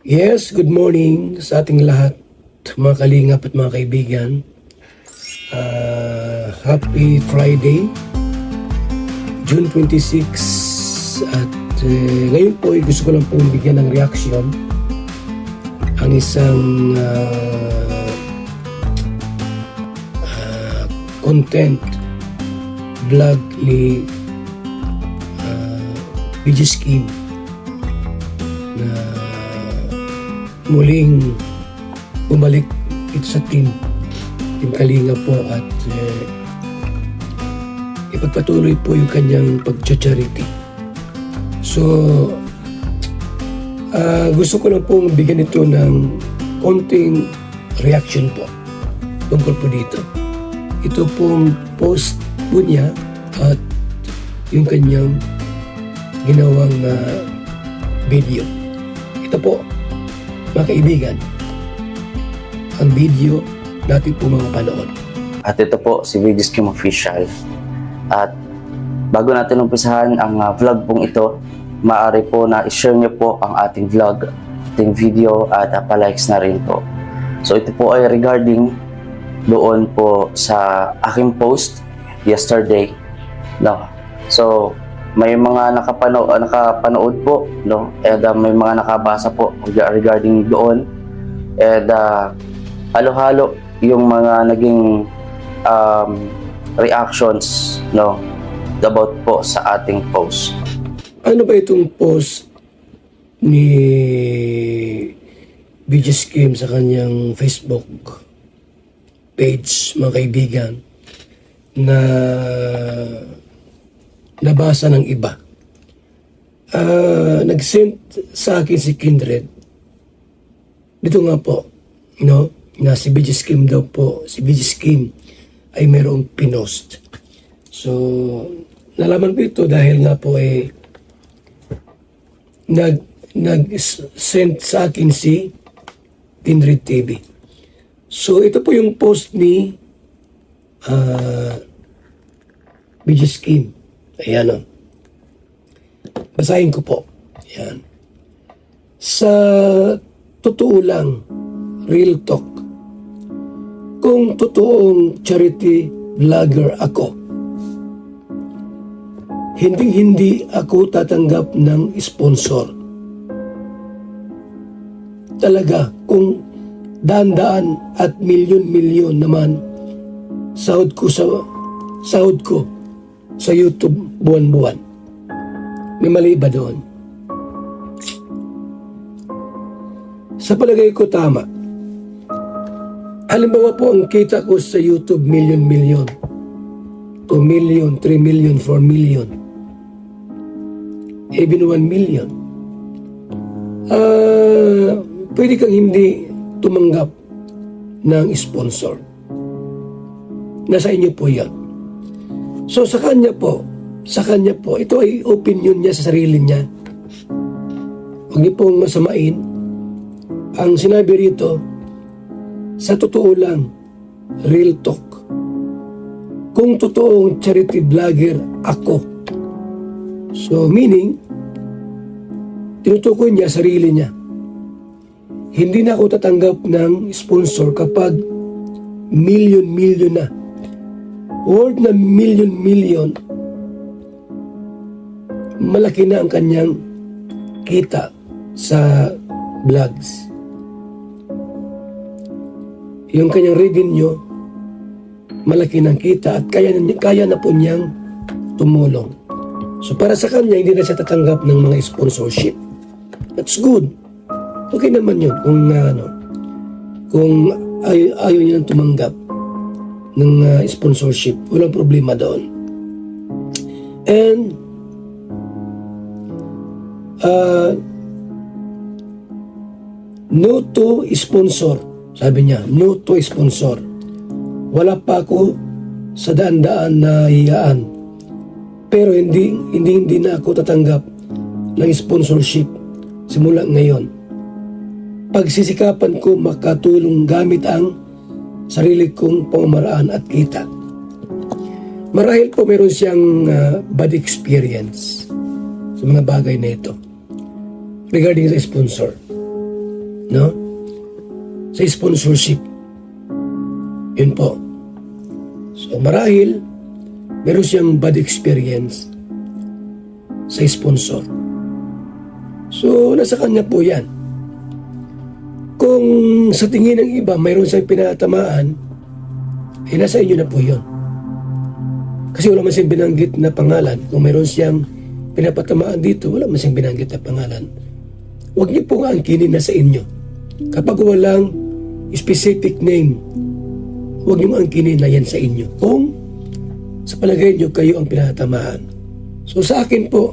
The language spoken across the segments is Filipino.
Yes, good morning sa ating lahat, mga kalingap at mga kaibigan. Happy Friday, June 26. At ngayon po, gusto ko lang pong bigyan ng reaction ang isang content vlog ni BG Scheme na muling bumalik ito sa team Kalinga po at ipagpatuloy po yung kanyang pag-charity. So gusto ko lang pong bigyan ito ng konting reaction po tungkol po dito. Ito pong post po niya at yung kanyang ginawang video. Ito po, mga kaibigan, ang video natin po mga panood. At ito po si BG Scheme Official. At bago natin umpisahan ang vlog pong ito, maaari po na i-share niyo po ang ating vlog, ating video at pa-likes na rin po. So ito po ay regarding doon po sa aking post yesterday, no. So may mga nakapanood po, no, and may mga nakabasa po regarding doon, and halo-halo yung mga naging reactions, no, about po sa ating post. Ano ba itong post ni BG Scheme sa kanyang Facebook page, mga kaibigan, na nabasa ng iba? Nag-send sa akin si Kindred. Dito nga po, no, na si BG Scheme daw po, si BG Scheme ay mayroong pinost. So, nalaman ko ito dahil nga po nag-send sa akin si Kindred TV. So, ito po yung post ni BG Scheme. Ayan o. Basahin ko po. Ayan. Sa totoo lang, real talk, kung totoong charity vlogger ako, hindi ako tatanggap ng sponsor. Talaga, kung daan-daan at milyon-milyon naman sahod ko sa YouTube buwan-buwan. May mali ba doon? Sa palagay ko tama. Halimbawa po ang kita ko sa YouTube milyon-milyon, 2 million, 3 million, 4 million, even 1 million. Pwede kang hindi tumanggap ng sponsor. Nasa inyo po yan. So sa kanya po, ito ay opinion niya sa sarili niya. Huwag niyo pong masamain. Ang sinabi rito, sa totoo lang, real talk, kung totoong charity vlogger ako. So meaning, tinutukoy niya sarili niya. Hindi na ako tatanggap ng sponsor kapag million-million na. Worth na million-million, malaki na ang kanyang kita sa vlogs. Yung kanyang revenue, malaki ng kita at kaya na po niyang tumulong. So para sa kanya, hindi na siya tatanggap ng mga sponsorship. That's good. Okay naman yun kung ayaw niya nang tumanggap ng sponsorship. Walang problema doon. And no to sponsor. Sabi niya, no to sponsor. Wala pa ako sa daan-daan na hiyaan. Pero hindi na ako tatanggap ng sponsorship simula ngayon. Pagsisikapan ko makatulong gamit ang sarili kong pamamaraan at kita. Marahil po meron siyang bad experience sa mga bagay na ito regarding sa sponsor. no? Sa sponsorship. Yun po. So marahil, meron siyang bad experience sa sponsor. So, nasa kanya po yan. Kung sa tingin ng iba, mayroon siyang pinatamaan, eh nasa inyo na po yun. Kasi wala man siyang binanggit na pangalan. Kung mayroon siyang pinapatamaan dito, wala man siyang binanggit na pangalan. Huwag niyo pong angkinin na sa inyo. Kapag walang specific name, huwag niyo angkinin na yan sa inyo. Kung sa palagay niyo kayo ang pinatamaan. So sa akin po,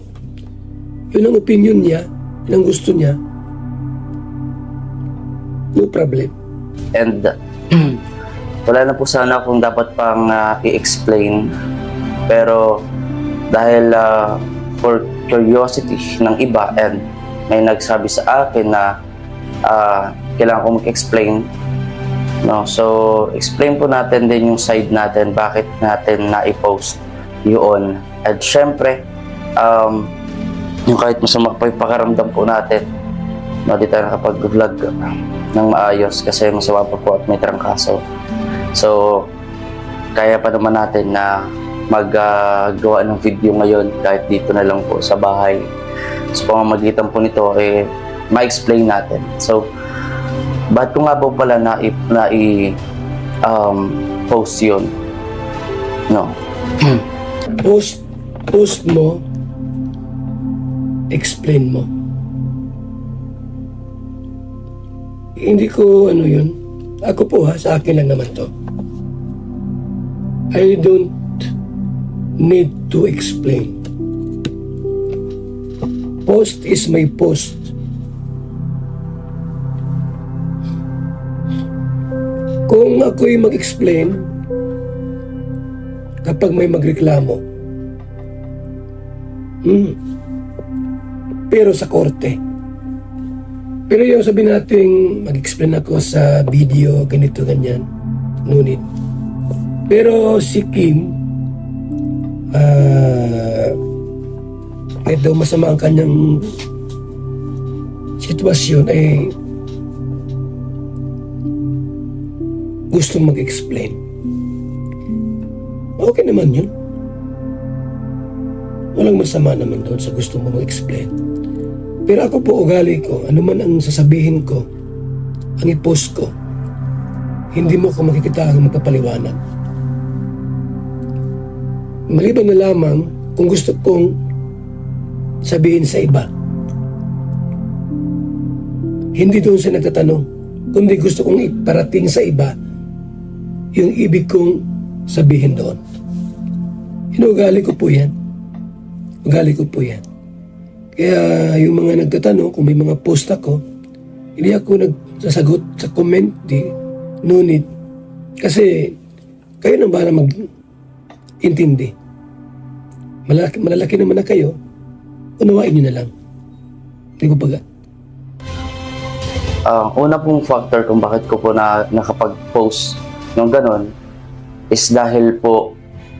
yun ang opinion niya, yun ang gusto niya, no problem. And wala na po sana akong dapat pang i-explain. Pero dahil for curiosity ng iba and may nagsabi sa akin na kailangan ko mag-explain. No? So, explain po natin din yung side natin, bakit natin na-post yun. At syempre, yung kahit masama pa yung pakaramdam po natin, no, di tayo nakapag-vlog ng maayos kasi masama pa po at may trangkaso. So, kaya pa naman natin na maggawa ng video ngayon kahit dito na lang po sa bahay. Sa pamamagitan po nito, ma-explain natin. So, ba't ko nga po pala post yun? No. Post mo, explain mo. Hindi ko yun. Ako po sa akin lang naman to. I don't need to explain. Post is my post. Kung ako'y mag-explain, kapag may magreklamo, pero sa korte. Pero yung sabihin natin, mag-explain ako sa video, ganito, ganyan, no need. Pero si Kim, kahit daw masama ang kanyang sitwasyon, ay gusto mag-explain. Okay naman yun. Walang masama naman doon sa gusto mo mag-explain. Pero ako po, ugali ko, ano man ang sasabihin ko, ang i-post ko, hindi mo ko makikita ang magpapaliwanag. Maliban na lamang kung gusto kong sabihin sa iba. Hindi doon sa nagtatanong, kundi gusto kong iparating sa iba yung ibig kong sabihin doon. Inugali ko po yan. Ugali ko po yan. Kaya yung mga nagtatanong, kung may mga post ako, hindi ako nagsasagot sa comment, no need. Kasi kayo nang bahala mag-intindi. Malalaki naman na kayo, unawain nyo na lang. Hindi ko baga. Una pong factor kung bakit ko po nakapag-post ng ganon is dahil po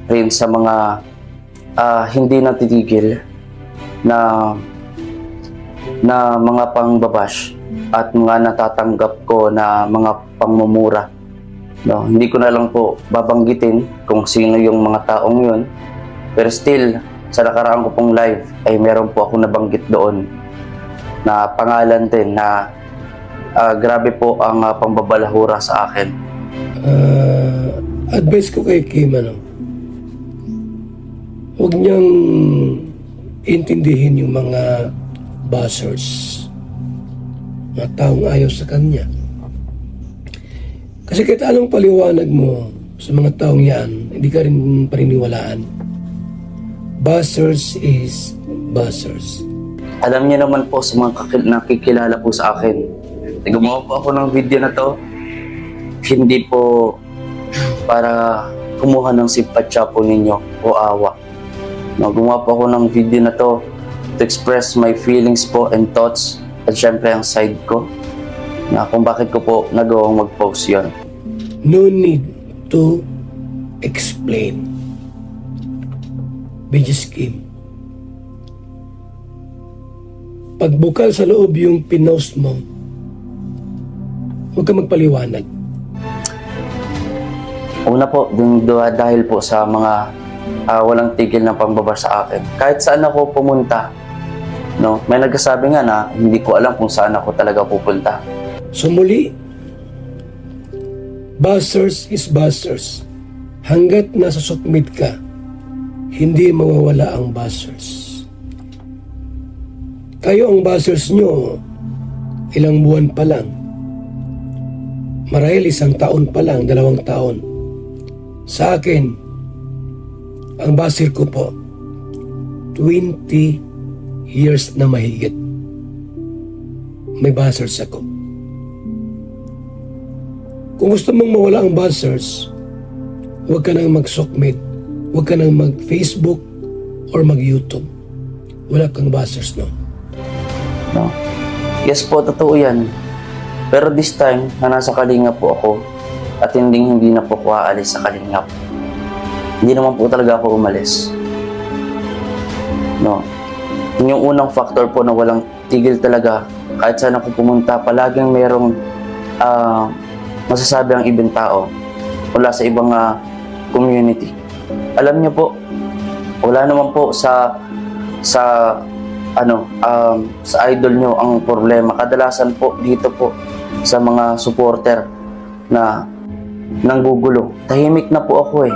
rin sa mga hindi natitigil na mga pangbabash at mga natatanggap ko na mga pangmumura. No, hindi ko na lang po babanggitin kung sino yung mga taong yun. Pero still, sa nakaraan ko pong live ay meron po ako nabanggit doon na pangalan din na grabe po ang pambabalahura sa akin. Advice ko kay Kim, huwag niyang intindihin yung mga buzzers, mga taong ayaw sa kanya. Kasi kahit anong paliwanag mo sa mga taong yan, hindi ka rin paniniwalaan. Buzzers is buzzers. Alam niyo naman po sa mga nakikilala po sa akin, gumawa po ako ng video na to, hindi po para kumuha ng simpatsya po ninyo o awa. No, gumawa po ako ng video na to express my feelings po and thoughts at syempre ang side ko na kung bakit ko po nagawang mag-post yun. No need to explain. Bijis Kim. Pagbukal sa loob yung pinost mo, Huwag ka magpaliwanag. Una po, dahil po sa mga walang tigil ng pambaba sa akin. Kahit saan ako pumunta, no, may nagsasabi nga na hindi ko alam kung saan ako talaga pupunta. So muli, buzzers is buzzers. Hanggat nasa submit ka, hindi mawawala ang buzzers. Kayo ang buzzers nyo, ilang buwan pa lang. Marahil 1 taon pa lang, 2 taon. Sa akin, ang buzzer ko po, 20 years na mahigit. May buzzers ako. Kung gusto mong mawala ang buzzers, huwag ka nang mag-submit, huwag ka nang mag-Facebook or mag-YouTube. Wala kang buzzers, no? No? Yes po, totoo yan. Pero this time, na nasa Kalingap po ako, at hindi na po ako aalis sa Kalingap. Hindi naman po talaga ako umalis. No? Yun yung unang factor po na walang tigil talaga. Kahit saan ako pumunta, palaging mayroong masasabi ang ibang tao mula sa ibang community. Alam niyo po, wala naman po sa idol nyo ang problema. Kadalasan po dito po sa mga supporter na nanggugulo. Tahimik na po ako eh.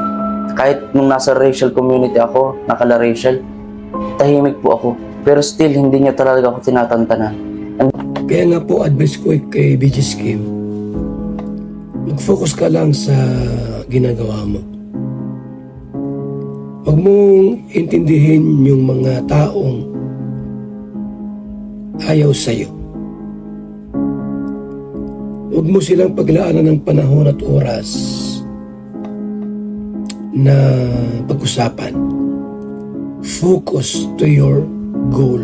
Kahit nung nasa racial community ako, nakala-racial, tahimik po ako. Pero still, hindi niya talaga ako tinatantanan. Kaya nga po, advice ko kay BG's Kim, mag-focus ka lang sa ginagawa mo. Huwag mong intindihin yung mga taong ayaw sa'yo. Huwag mo silang paglaanan ng panahon at oras na pag-usapan. Focus to your goal.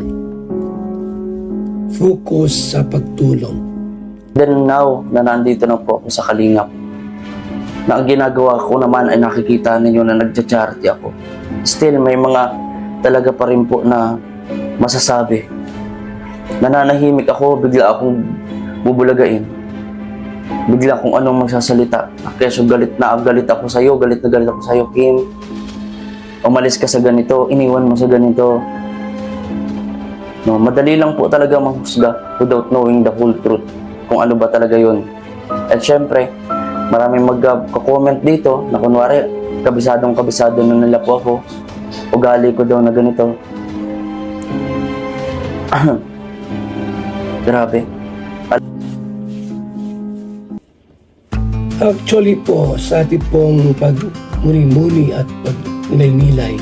Focus sa pagtulong. Then now, na nandito na po ako sa Kalingap, na ang ginagawa ko naman ay nakikita ninyo na nagcha-charity ako. Still, may mga talaga pa rin po na masasabi. Nananahimik ako, bigla akong bubulagain. Bigla kung anong magsasalita. Keso galit ako sa'yo, galit na galit ako sa'yo, Kim. Umalis ka sa ganito, iniwan mo sa ganito. No, madali lang po talaga manghusga without knowing the whole truth. Kung ano ba talaga yun. At syempre, maraming magko-comment dito na kunwari, kabisado na nila po ako. Ugali ko daw na ganito. Grabe. Actually po, sa ating pong pagmuni-muni at pagnilay-nilay,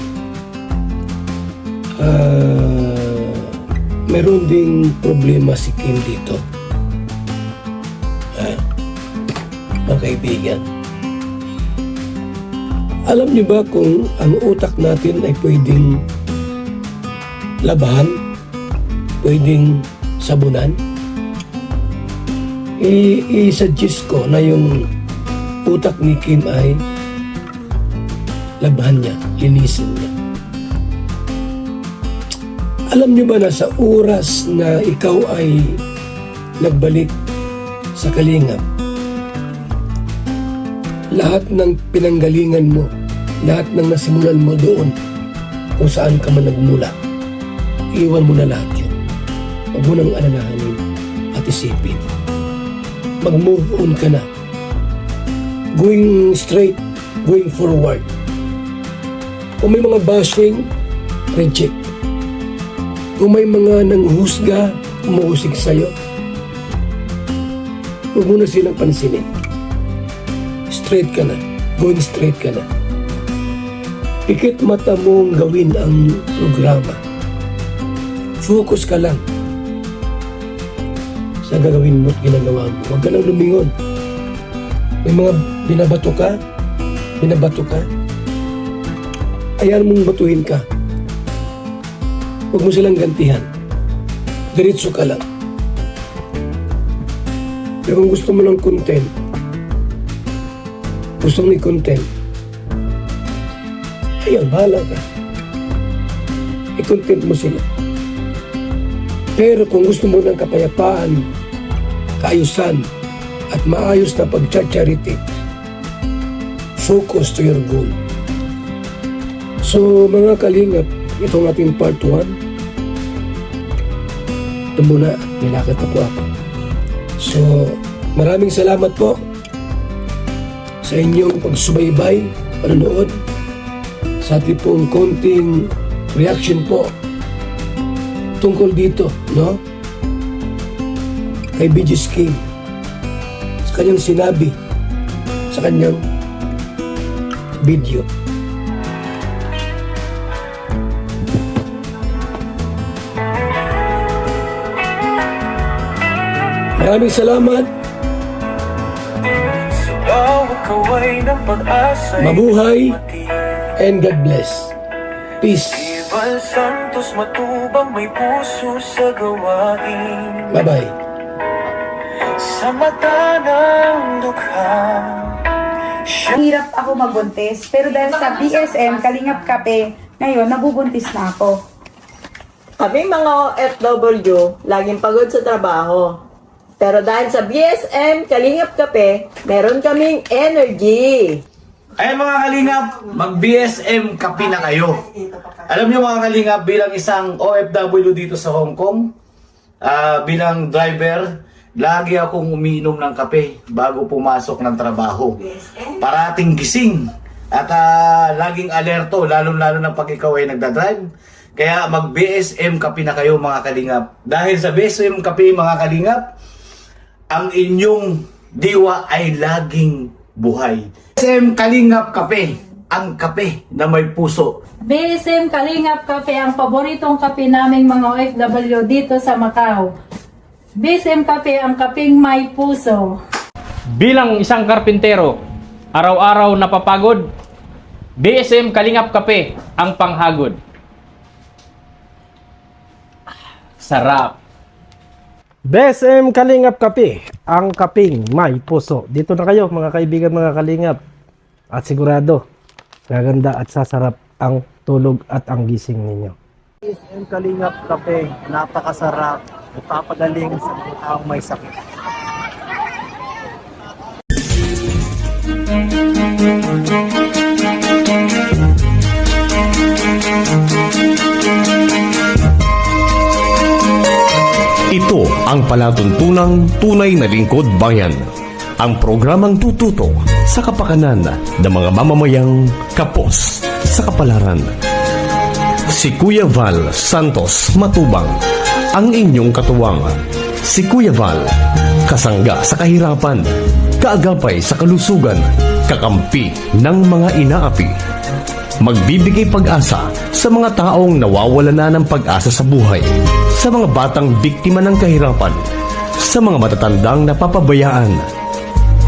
meron ding problema si Kim dito. Mga kaibigan. Alam niyo ba kung ang utak natin ay pwedeng labahan? Pwedeng sabunan? I-suggest ko na yung utak ni Kim ay labahan niya, linisin niya. Alam niyo ba na sa oras na ikaw ay nagbalik sa Kalingap, lahat ng pinanggalingan mo, lahat ng nasimulan mo doon kung saan ka man nagmula, iwan mo na lahat yun. Huwag mo nang alalahanin at isipin. Mag-move on ka na. Going straight, going forward. Kung may mga bashing, reject. Kung may mga nanghusga, umuusig sa'yo, huwag mo na silang pansinin. Straight ka na. Going straight ka na. Pikit mata mong gawin ang programa. Focus ka lang sa gagawin mo at ginagawa mo. Huwag ka nang lumingon. May mga binabato ka, ayan mong batuhin ka. Huwag mo silang gantihan. Diretso ka lang. Pero kung gusto mo ng content, gusto mo ng content, ayun, bahala ka. I-content mo sila. Pero kung gusto mo ng kapayapaan, kaayusan, at maayos na pag-charity. Focus to your goal. So mga kalingap, itong ating part 1. Ito muna, nilakad na po ako. So maraming salamat po sa inyong pagsubaybay, panonood, sa ating pong konting reaction po tungkol dito, no? Kay BG's King, sa kanyang sinabi, sa kanyang video. Maraming salamat. Mabuhay and God bless. Peace. Santos matubang may puso sa gawain. Bye-bye. Sa mata ng dukha. Hirap ako magbuntis, pero dahil sa BSM, Kalingap Kape, ngayon nabubuntis na ako. Kami mga OFW, laging pagod sa trabaho. Pero dahil sa BSM, Kalingap Kape, meron kaming energy. Ayan mga kalingap, mag-BSM kape na kayo. Alam niyo mga kalingap, bilang isang OFW dito sa Hong Kong, bilang driver, lagi akong umiinom ng kape bago pumasok ng trabaho. Parating gising at laging alerto, lalo-lalo na pag ikaw ay nagdadrive. Kaya mag-BSM kape na kayo mga kalingap. Dahil sa BSM kape mga kalingap, ang inyong diwa ay laging buhay. BSM Kalingap Kape, ang kape na may puso. BSM Kalingap Kape, ang paboritong kape naming mga OFW dito sa Macau. BSM Kape, ang kapeng may puso. Bilang isang karpintero, araw-araw napapagod, BSM Kalingap Kape, ang panghagod. Sarap. BSM Kalingap Kape, ang kaping may puso. Dito na kayo mga kaibigan, mga kalingap. At sigurado, gaganda at sasarap ang tulog at ang gising ninyo. BSM Kalingap Kape, napakasarap. Ipapagaling sa mga taong may sakit. Ito ang palatuntunang tunay na lingkod bayan. Ang programang tututo sa kapakanan ng mga mamamayang kapos sa kapalaran. Si Kuya Val Santos Matubang, ang inyong katuwang. Si Kuya Val, kasangga sa kahirapan, kaagapay sa kalusugan, kakampi ng mga inaapi. Magbibigay pag-asa sa mga taong nawawala na ng pag-asa sa buhay, sa mga batang biktima ng kahirapan, sa mga matatandang napapabayaan.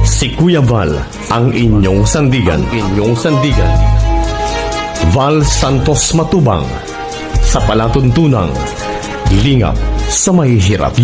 Si Kuya Val, ang inyong sandigan. Val Santos Matubang, sa palatuntunang lingap sa mahihirap.